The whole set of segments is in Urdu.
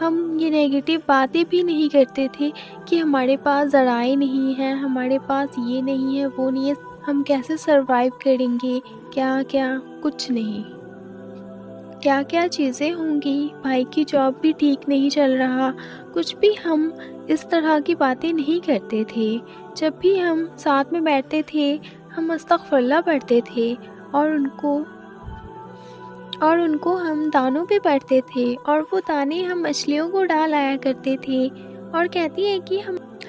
ہم یہ نیگیٹو باتیں بھی نہیں کرتے تھے کہ ہمارے پاس ذرائع نہیں ہیں، ہمارے پاس یہ نہیں ہے، وہ نہیں ہے، ہم کیسے سروائیو کریں گے، کیا کیا، کچھ نہیں، کیا کیا چیزیں ہوں گی، بھائی کی جاب بھی ٹھیک نہیں چل رہا، کچھ بھی ہم اس طرح کی باتیں نہیں کرتے تھے۔ جب بھی ہم ساتھ میں بیٹھتے تھے ہم استغفر اللہ پڑھتے تھے اور ان کو ہم دانوں پہ پڑھتے تھے، اور وہ دانے ہم مچھلیوں کو ڈال آیا کرتے تھے، اور کہتی ہے کہ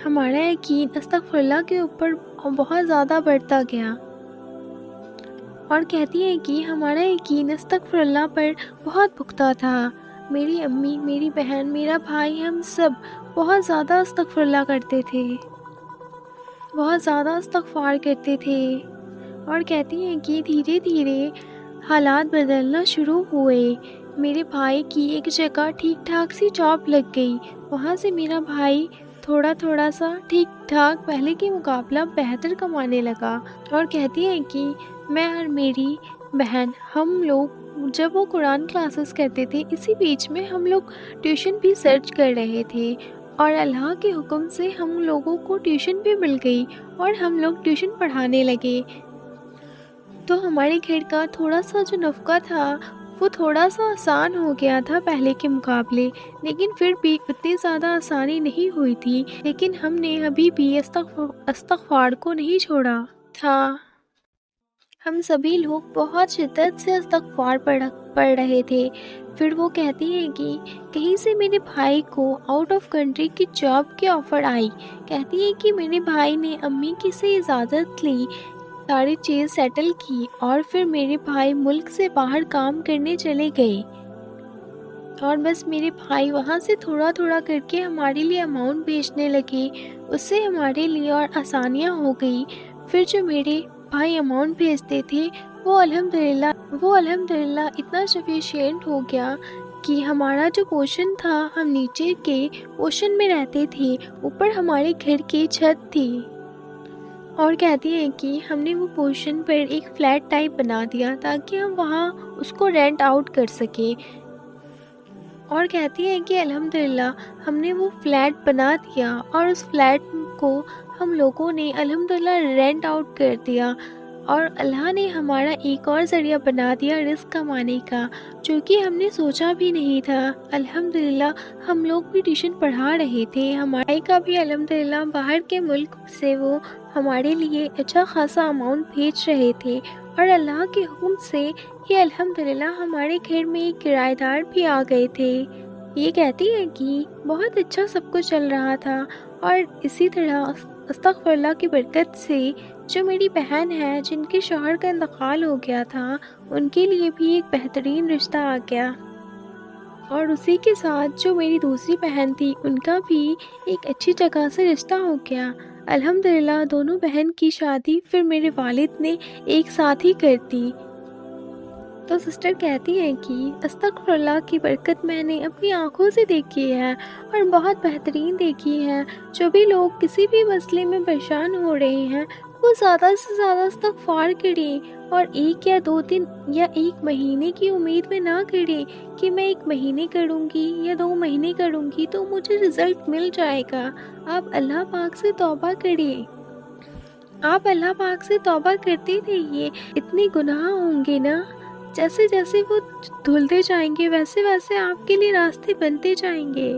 ہمارا یقین استغفر اللہ کے اوپر بہت زیادہ بڑھتا گیا، اور کہتی ہے کہ ہمارا یقین استغفر اللہ پر بہت پختہ تھا۔ میری امی، میری بہن، میرا بھائی، ہم سب بہت زیادہ استغفر اللہ کرتے تھے، بہت زیادہ استغفار کرتے تھے، اور کہتی ہیں کہ دھیرے دھیرے حالات بدلنا شروع ہوئے۔ میرے بھائی کی ایک جگہ ٹھیک ٹھاک سی جاب لگ گئی، وہاں سے میرا بھائی تھوڑا تھوڑا سا ٹھیک ٹھاک پہلے کے مقابلہ بہتر کمانے لگا، اور کہتی ہیں کہ میں اور میری بہن، ہم لوگ جب وہ قرآن کلاسز کرتے تھے اسی بیچ میں ہم لوگ ٹیوشن بھی سرچ کر رہے تھے، اور اللہ کے حکم سے ہم لوگوں کو ٹیوشن بھی مل گئی اور ہم لوگ ٹیوشن پڑھانے لگے۔ تو ہمارے گھر کا تھوڑا سا جو نفقہ تھا وہ تھوڑا سا آسان ہو گیا تھا پہلے کے مقابلے، لیکن پھر بھی اتنی زیادہ آسانی نہیں ہوئی تھی، لیکن ہم نے ابھی بھی استغفار کو نہیں چھوڑا تھا۔ ہم سبھی لوگ بہت شدت سے استغفار پڑھ رہے تھے۔ پھر وہ کہتی ہیں کہ کہیں سے میرے بھائی کو آؤٹ آف کنٹری کی جاب کی آفر آئی، کہتی ہے کہ میرے بھائی نے امی کی سے اجازت لی، ساری چیز سیٹل کی، اور پھر میرے بھائی ملک سے باہر کام کرنے چلے گئے، اور بس میرے بھائی وہاں سے تھوڑا تھوڑا کر کے ہمارے لیے اماؤنٹ بھیجنے لگے، اس سے ہمارے لیے اور آسانیاں ہو گئی۔ پھر جو میرے بھائی اماؤنٹ بھیجتے تھے وہ الحمدللہ اتنا سفیشینٹ ہو گیا کہ ہمارا جو پورشن تھا، ہم نیچے کے پورشن میں رہتے تھے، اوپر ہمارے گھر کی چھت تھی، اور کہتی ہیں کہ ہم نے وہ پورشن پر ایک فلیٹ ٹائپ بنا دیا تاکہ ہم وہاں اس کو رینٹ آؤٹ کر سکیں، اور کہتی ہیں کہ الحمدللہ ہم نے وہ فلیٹ بنا دیا، اور اس فلیٹ کو ہم لوگوں نے الحمدللہ رینٹ آؤٹ کر دیا، اور اللہ نے ہمارا ایک اور ذریعہ بنا دیا رزق کمانے کا، جو کہ ہم نے سوچا بھی نہیں تھا۔ الحمدللہ ہم لوگ بھی ٹیوشن پڑھا رہے تھے، ہمارے کا بھی الحمدللہ باہر کے ملک سے وہ ہمارے لیے اچھا خاصا اماؤنٹ بھیج رہے تھے، اور اللہ کے حکم سے یہ الحمدللہ ہمارے گھر میں ایک کرایہ دار بھی آ گئے تھے۔ یہ کہتی ہے کہ بہت اچھا سب کچھ چل رہا تھا، اور اسی طرح استغفر اللہ کی برکت سے جو میری بہن ہے جن کے شوہر کا انتقال ہو گیا تھا، ان کے لیے بھی ایک بہترین رشتہ آ گیا، اور اسی کے ساتھ جو میری دوسری بہن تھی ان کا بھی ایک اچھی جگہ سے رشتہ ہو گیا۔ الحمدللہ دونوں بہن کی شادی پھر میرے والد نے ایک ساتھ ہی کر دی۔ تو سسٹر کہتی ہیں کہ استغفر اللہ کی برکت میں نے اپنی آنکھوں سے دیکھی ہے، اور بہت بہترین دیکھی ہے۔ جو بھی لوگ کسی بھی مسئلے میں پریشان ہو رہے ہیں وہ زیادہ سے زیادہ استغفار کریں، اور 1 یا 2 دن یا 1 مہینے کی امید میں نہ کریں کہ میں 1 مہینے کروں گی یا 2 مہینے کروں گی تو مجھے رزلٹ مل جائے گا۔ آپ اللہ پاک سے توبہ کریں، آپ اللہ پاک سے توبہ کرتے رہیے۔ اتنے گناہ ہوں گے نا، جیسے جیسے وہ دھلتے جائیں گے ویسے ویسے آپ کے لیے راستے بنتے جائیں گے۔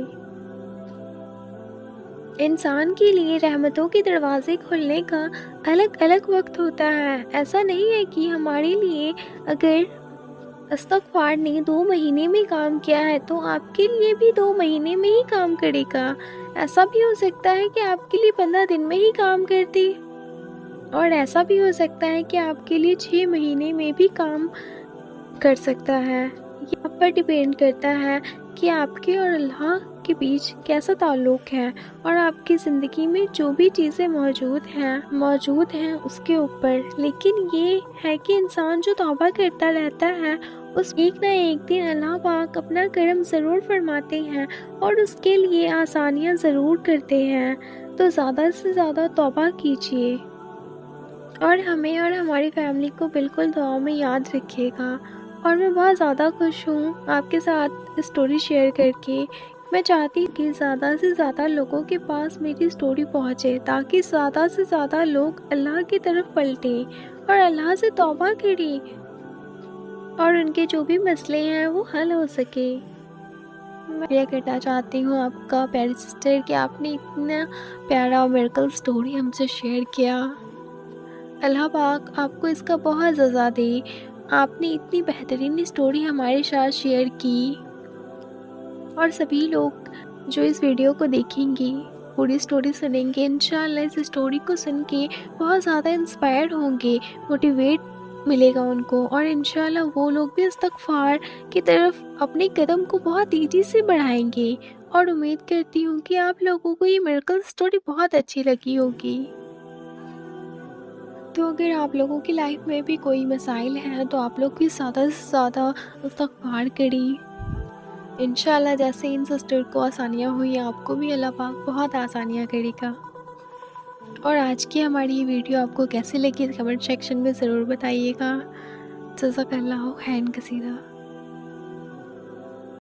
انسان کے لیے رحمتوں کے دروازے کھلنے کا الگ الگ وقت ہوتا ہے، ایسا نہیں ہے کہ ہمارے لیے اگر استغفار نے 2 مہینے میں کام کیا ہے تو آپ کے لیے بھی 2 مہینے میں ہی کام کرے گا۔ ایسا بھی ہو سکتا ہے کہ آپ کے لیے 15 دن میں ہی کام کرتی، اور ایسا بھی ہو سکتا ہے کہ آپ کے لیے 6 مہینے میں بھی کام کر سکتا ہے۔ یہ آپ پر ڈیپینڈ کرتا ہے کہ آپ کے اور اللہ کے بیچ کیسا تعلق ہے، اور آپ کی زندگی میں جو بھی چیزیں موجود ہیں اس کے اوپر۔ لیکن یہ ہے کہ انسان جو توبہ کرتا رہتا ہے اس ایک نہ ایک دن اللہ پاک اپنا کرم ضرور فرماتے ہیں، اور اس کے لیے آسانیاں ضرور کرتے ہیں۔ تو زیادہ سے زیادہ توبہ کیجیے، اور ہمیں اور ہماری فیملی کو بالکل دعاؤں میں یاد رکھیے گا۔ اور میں بہت زیادہ خوش ہوں آپ کے ساتھ اسٹوری شیئر کر کے، میں چاہتی ہوں کہ زیادہ سے زیادہ لوگوں کے پاس میری سٹوری پہنچے، تاکہ زیادہ سے زیادہ لوگ اللہ کی طرف پلٹیں اور اللہ سے توبہ کریں اور ان کے جو بھی مسئلے ہیں وہ حل ہو سکے۔ میں شکریہ کرنا چاہتی ہوں آپ کا پیاری سسٹر کہ آپ نے اتنا پیارا میریکل سٹوری ہم سے شیئر کیا۔ اللہ پاک آپ کو اس کا بہت جزا دے، آپ نے اتنی بہترین سٹوری ہمارے ساتھ شیئر کی، اور سبھی لوگ جو اس ویڈیو کو دیکھیں گے، پوری سٹوری سنیں گے، انشاءاللہ اس سٹوری کو سن کے بہت زیادہ انسپائرڈ ہوں گے، موٹیویٹ ملے گا ان کو، اور انشاءاللہ وہ لوگ بھی استغفار کی طرف اپنے قدم کو بہت تیزی سے بڑھائیں گے، اور امید کرتی ہوں کہ آپ لوگوں کو یہ میریکل سٹوری بہت اچھی لگی ہوگی۔ تو اگر آپ لوگوں کی لائف میں بھی کوئی مسائل ہیں تو آپ لوگ بھی زیادہ سے زیادہ استغفار کریں، انشاءاللہ جیسے ان سسٹر کو آسانیاں ہوئی آپ کو بھی اللہ پاک بہت آسانیاں کرے گا۔ اور آج کی ہماری یہ ویڈیو آپ کو کیسے لگی کمنٹ سیکشن میں ضرور بتائیے گا۔ جزاک اللہ خیرا کثیرا۔